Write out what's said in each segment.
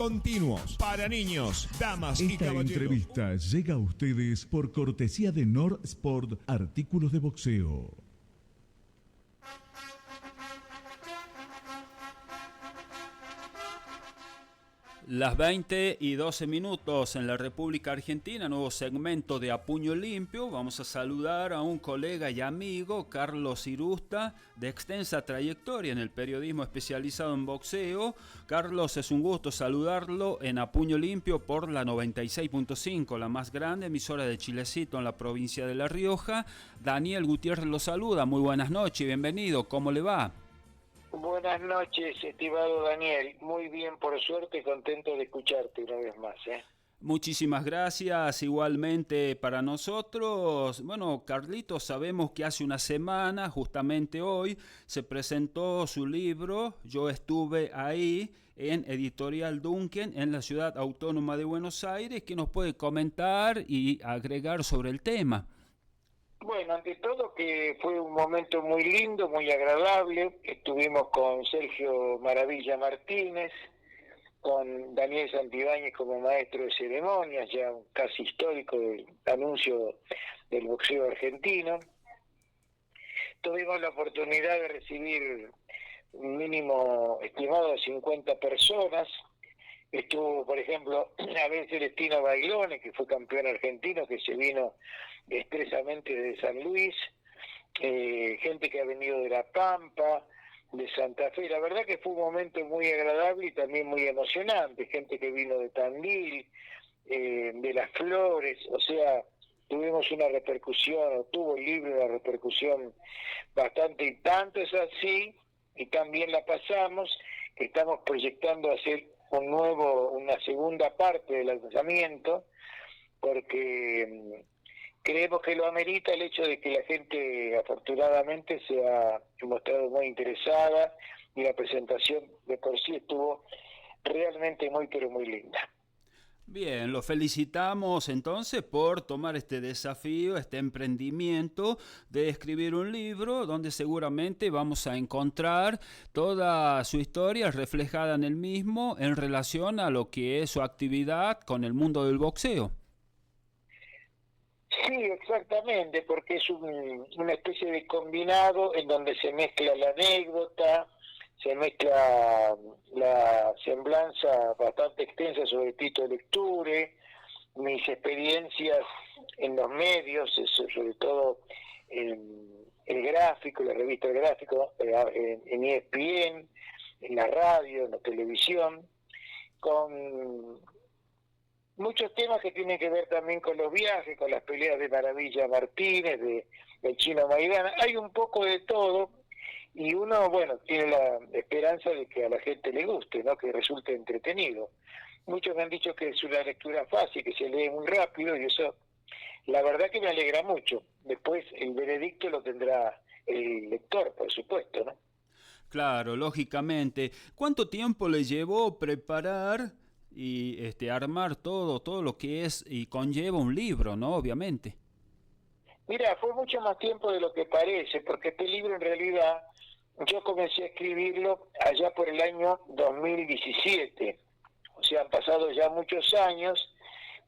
Continuos para niños, damas y Esta caballeros. entrevista llega a ustedes por cortesía de Nord Sport, artículos de boxeo. Las 20:12 en la República Argentina, nuevo segmento de A Puño Limpio. Vamos a saludar a un colega y amigo, Carlos Irusta, de extensa trayectoria en el periodismo especializado en boxeo. Carlos, es un gusto saludarlo en A Puño Limpio por la 96.5, la más grande emisora de Chilecito en la provincia de La Rioja. Daniel Gutiérrez lo saluda, muy buenas noches y bienvenido, ¿cómo le va? Buenas noches, estimado Daniel. Muy bien, por suerte, contento de escucharte una vez más. Muchísimas gracias, igualmente para nosotros. Bueno, Carlitos, sabemos que hace una semana, justamente hoy, se presentó su libro. Yo estuve ahí en Editorial Duncan, en la Ciudad Autónoma de Buenos Aires. ¿Qué nos puede comentar y agregar sobre el tema? Bueno, ante todo que fue un momento muy lindo, muy agradable. Estuvimos con Sergio Maravilla Martínez, con Daniel Santibáñez como maestro de ceremonias, ya casi histórico del anuncio del boxeo argentino. Tuvimos la oportunidad de recibir un mínimo estimado de 50 personas. Estuvo, por ejemplo, Abel Celestino Bailone, que fue campeón argentino, que se vino expresamente de San Luis, gente que ha venido de La Pampa, de Santa Fe. La verdad que fue un momento muy agradable y también muy emocionante, gente que vino de Tandil, de Las Flores, o sea, tuvimos una repercusión, o tuvo el libro una repercusión bastante, y tanto es así, y también la pasamos, que estamos proyectando hacer una segunda parte del lanzamiento, porque creemos que lo amerita el hecho de que la gente afortunadamente se ha mostrado muy interesada y la presentación de por sí estuvo realmente muy pero muy linda. Bien, lo felicitamos entonces por tomar este desafío, este emprendimiento de escribir un libro donde seguramente vamos a encontrar toda su historia reflejada en el mismo en relación a lo que es su actividad con el mundo del boxeo. Sí, exactamente, porque es una especie de combinado en donde se mezcla la anécdota, se mezcla la semblanza bastante extensa sobre Tito Lecture, mis experiencias en los medios, sobre todo el gráfico, la revista El Gráfico, en ESPN, en la radio, en la televisión, con muchos temas que tienen que ver también con los viajes, con las peleas de Maravilla Martínez, del Chino Maidana. Hay un poco de todo y uno, bueno, tiene la esperanza de que a la gente le guste, ¿no? Que resulte entretenido. Muchos me han dicho que es una lectura fácil, que se lee muy rápido y eso, la verdad que me alegra mucho. Después el veredicto lo tendrá el lector, por supuesto, ¿no? Claro, lógicamente. ¿Cuánto tiempo le llevó preparar y armar todo lo que es y conlleva un libro, ¿no? Obviamente. Mira, fue mucho más tiempo de lo que parece, porque este libro en realidad yo comencé a escribirlo allá por el año 2017, o sea, han pasado ya muchos años,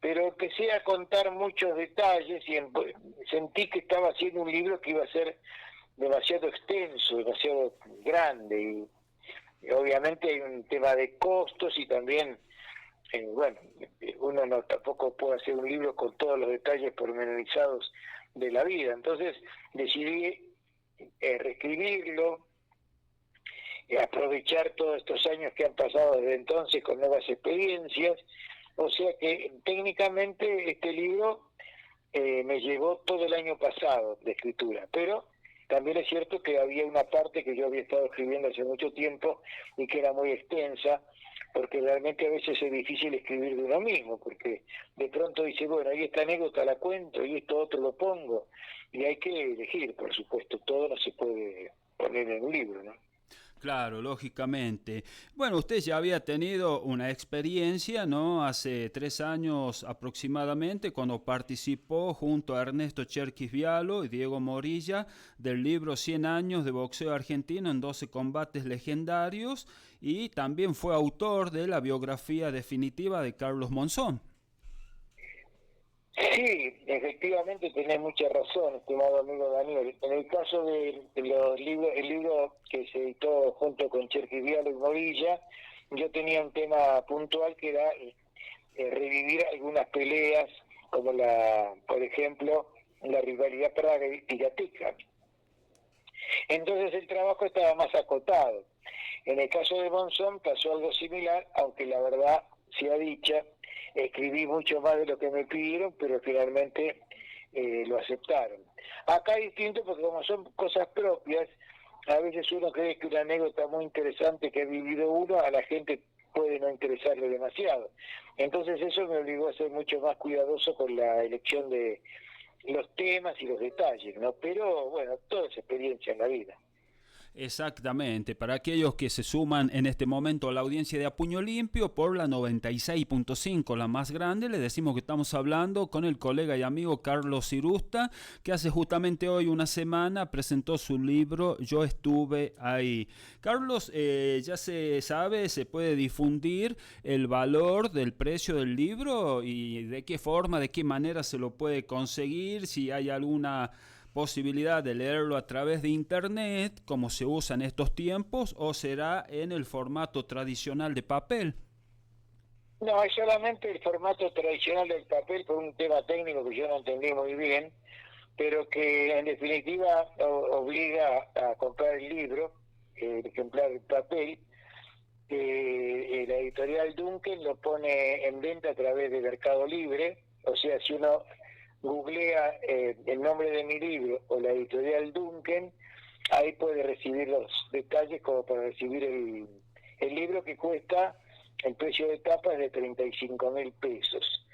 pero empecé a contar muchos detalles y sentí que estaba haciendo un libro que iba a ser demasiado extenso, demasiado grande, y obviamente hay un tema de costos y también bueno, uno no tampoco puede hacer un libro con todos los detalles pormenorizados de la vida. Entonces decidí reescribirlo, aprovechar todos estos años que han pasado desde entonces con nuevas experiencias. O sea que técnicamente este libro me llevó todo el año pasado de escritura, pero también es cierto que había una parte que yo había estado escribiendo hace mucho tiempo y que era muy extensa, porque realmente a veces es difícil escribir de uno mismo, porque de pronto dice, bueno, ahí esta anécdota la cuento y esto otro lo pongo, y hay que elegir, por supuesto, todo no se puede poner en un libro, ¿no? Claro, lógicamente. Bueno, usted ya había tenido una experiencia, ¿no? Hace 3 años aproximadamente, cuando participó junto a Ernesto Cherkis Vialo y Diego Morilla del libro 100 años de boxeo argentino en 12 combates legendarios, y también fue autor de la biografía definitiva de Carlos Monzón. Sí, efectivamente tenés mucha razón, estimado amigo Daniel. En el caso de los libros, el libro que se editó junto con Cherkis Vialo y Morilla, yo tenía un tema puntual que era revivir algunas peleas, como por ejemplo, la rivalidad Praga y Gatica. Entonces el trabajo estaba más acotado. En el caso de Monzón pasó algo similar, aunque la verdad sea dicha, escribí mucho más de lo que me pidieron, pero finalmente lo aceptaron. Acá es distinto porque como son cosas propias, a veces uno cree que una anécdota muy interesante que ha vivido uno, a la gente puede no interesarle demasiado. Entonces eso me obligó a ser mucho más cuidadoso con la elección de los temas y los detalles, ¿no? Pero bueno, todo es experiencia en la vida. Exactamente, para aquellos que se suman en este momento a la audiencia de A Puño Limpio por la 96.5, la más grande, le decimos que estamos hablando con el colega y amigo Carlos Irusta, que hace justamente hoy una semana presentó su libro Yo estuve ahí. Carlos, ya se sabe, se puede difundir el valor del precio del libro y de qué forma, de qué manera se lo puede conseguir, si hay alguna posibilidad de leerlo a través de internet, como se usa en estos tiempos, o será en el formato tradicional de papel. No, es solamente el formato tradicional del papel por un tema técnico que yo no entendí muy bien, pero que en definitiva obliga a comprar el libro, el ejemplar de papel. La editorial Duncan lo pone en venta a través de Mercado Libre, o sea, si uno googlea el nombre de mi libro o la editorial Duncan, ahí puede recibir los detalles como para recibir el libro, que cuesta, el precio de tapa es de 35.000 pesos.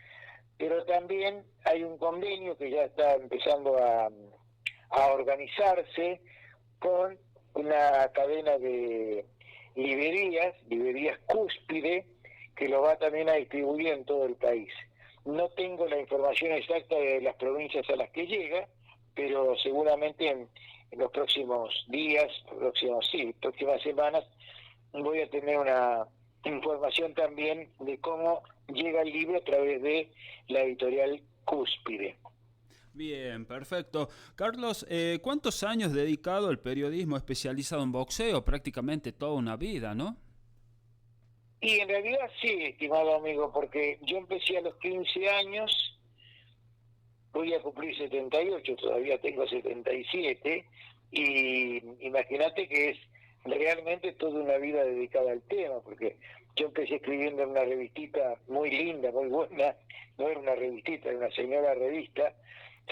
Pero también hay un convenio que ya está empezando a organizarse con una cadena de librerías Cúspide, que lo va también a distribuir en todo el país. No tengo la información exacta de las provincias a las que llega, pero seguramente en los próximos días, próximas semanas, voy a tener una información también de cómo llega el libro a través de la editorial Cúspide. Bien, perfecto. Carlos, ¿cuántos años dedicado al periodismo especializado en boxeo? Prácticamente toda una vida, ¿no? Y en realidad sí, estimado amigo, porque yo empecé a los 15 años, voy a cumplir 78, todavía tengo 77, y imagínate que es realmente toda una vida dedicada al tema, porque yo empecé escribiendo en una revistita muy linda, muy buena, no era una revistita, era una señora revista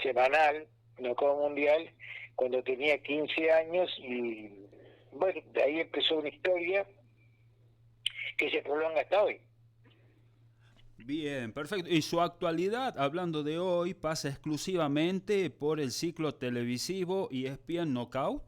semanal, no como mundial, cuando tenía 15 años, y bueno, de ahí empezó una historia que se prolonga hasta hoy. Bien, perfecto. ¿Y su actualidad, hablando de hoy, pasa exclusivamente por el ciclo televisivo ESPN Knockout?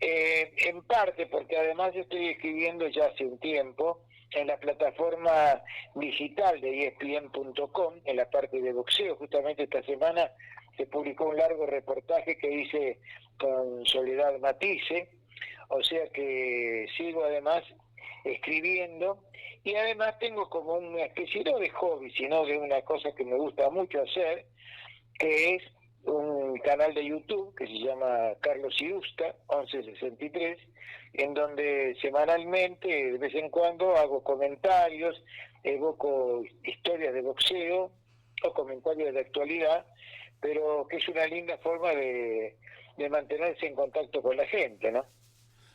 En parte, porque además estoy escribiendo ya hace un tiempo en la plataforma digital de ESPN.com, en la parte de boxeo. Justamente esta semana se publicó un largo reportaje que hice con Soledad Matisse, o sea que sigo además escribiendo, y además tengo como una especie no de hobby, sino de una cosa que me gusta mucho hacer, que es un canal de YouTube que se llama Carlos Irusta 1163, en donde semanalmente, de vez en cuando, hago comentarios, evoco historias de boxeo o comentarios de actualidad, pero que es una linda forma de mantenerse en contacto con la gente, ¿no?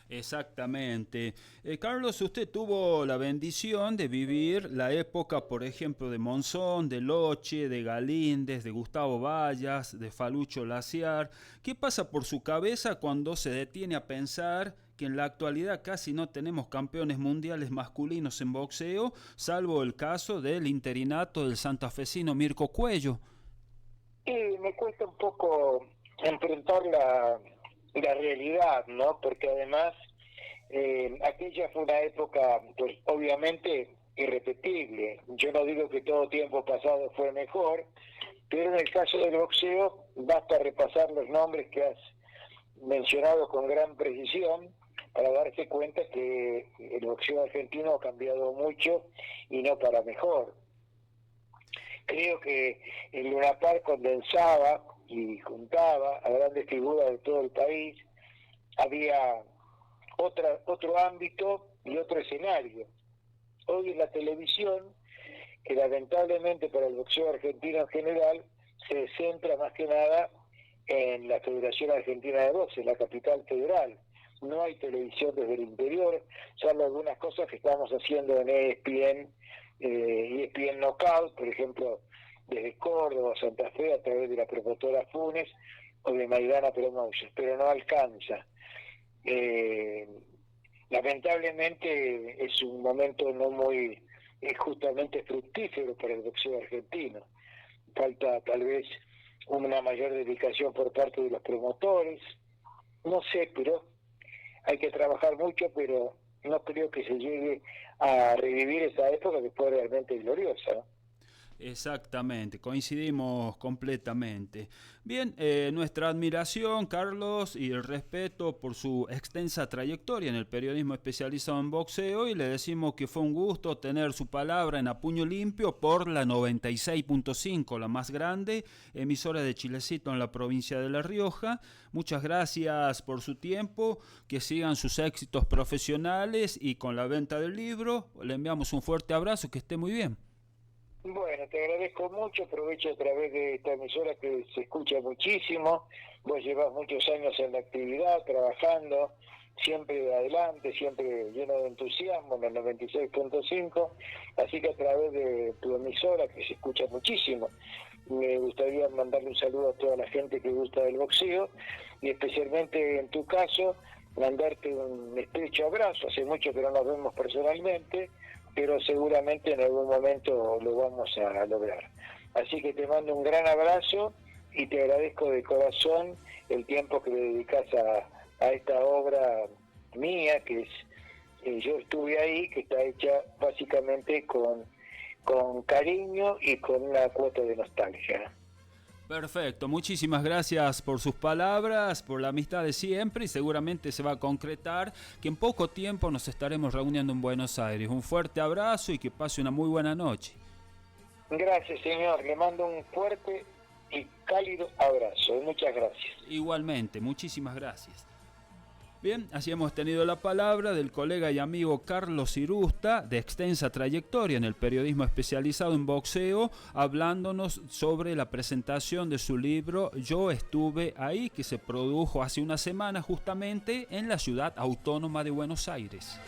Exactamente. Carlos, usted tuvo la bendición de vivir la época, por ejemplo, de Monzón, de Loche, de Galíndez, de Gustavo Vallas, de Falucho Laciar. ¿Qué pasa por su cabeza cuando se detiene a pensar que en la actualidad casi no tenemos campeones mundiales masculinos en boxeo, salvo el caso del interinato del santafesino Mirko Cuello? Y me cuesta un poco enfrentar la realidad, ¿no? Porque además Aquella fue una época, pues obviamente irrepetible. Yo no digo que todo tiempo pasado fue mejor, pero en el caso del boxeo basta repasar los nombres que has mencionado con gran precisión para darse cuenta que el boxeo argentino ha cambiado mucho y no para mejor. Creo que el Luna Park condensaba y juntaba a grandes figuras de todo el país. Había otro ámbito y otro escenario. Hoy en la televisión, que lamentablemente para el boxeo argentino en general, se centra más que nada en la Federación Argentina de Boxeo, en la capital federal. No hay televisión desde el interior, salvo algunas cosas que estamos haciendo en ESPN, ESPN Knockout, por ejemplo, desde Córdoba, Santa Fe, a través de la promotora Funes o de Maidana Promotions, pero no alcanza. Lamentablemente es un momento no muy justamente fructífero para el boxeo argentino. Falta tal vez una mayor dedicación por parte de los promotores, no sé, pero hay que trabajar mucho, pero no creo que se llegue a revivir esa época que fue realmente gloriosa, ¿no? Exactamente, coincidimos completamente. Bien, nuestra admiración, Carlos, y el respeto por su extensa trayectoria en el periodismo especializado en boxeo, y le decimos que fue un gusto tener su palabra en A Puño Limpio por la 96.5, la más grande emisora de Chilecito en la provincia de La Rioja. Muchas gracias por su tiempo, que sigan sus éxitos profesionales y con la venta del libro. Le enviamos un fuerte abrazo, que esté muy bien. Bueno, te agradezco mucho, aprovecho a través de esta emisora que se escucha muchísimo, vos llevas muchos años en la actividad, trabajando, siempre adelante, siempre lleno de entusiasmo en el 96.5, así que a través de tu emisora que se escucha muchísimo, me gustaría mandarle un saludo a toda la gente que gusta del boxeo y especialmente en tu caso, mandarte un estrecho abrazo, hace mucho que no nos vemos personalmente, pero seguramente en algún momento lo vamos a lograr. Así que te mando un gran abrazo y te agradezco de corazón el tiempo que le dedicas a esta obra mía, que es Yo estuve ahí, que está hecha básicamente con cariño y con una cuota de nostalgia. Perfecto, muchísimas gracias por sus palabras, por la amistad de siempre, y seguramente se va a concretar que en poco tiempo nos estaremos reuniendo en Buenos Aires. Un fuerte abrazo y que pase una muy buena noche. Gracias, señor. Le mando un fuerte y cálido abrazo. Muchas gracias. Igualmente, muchísimas gracias. Bien, así hemos tenido la palabra del colega y amigo Carlos Irusta, de extensa trayectoria en el periodismo especializado en boxeo, hablándonos sobre la presentación de su libro Yo estuve ahí, que se produjo hace una semana justamente en la ciudad autónoma de Buenos Aires.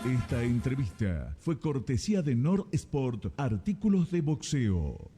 Esta entrevista fue cortesía de Nor Sport, artículos de boxeo.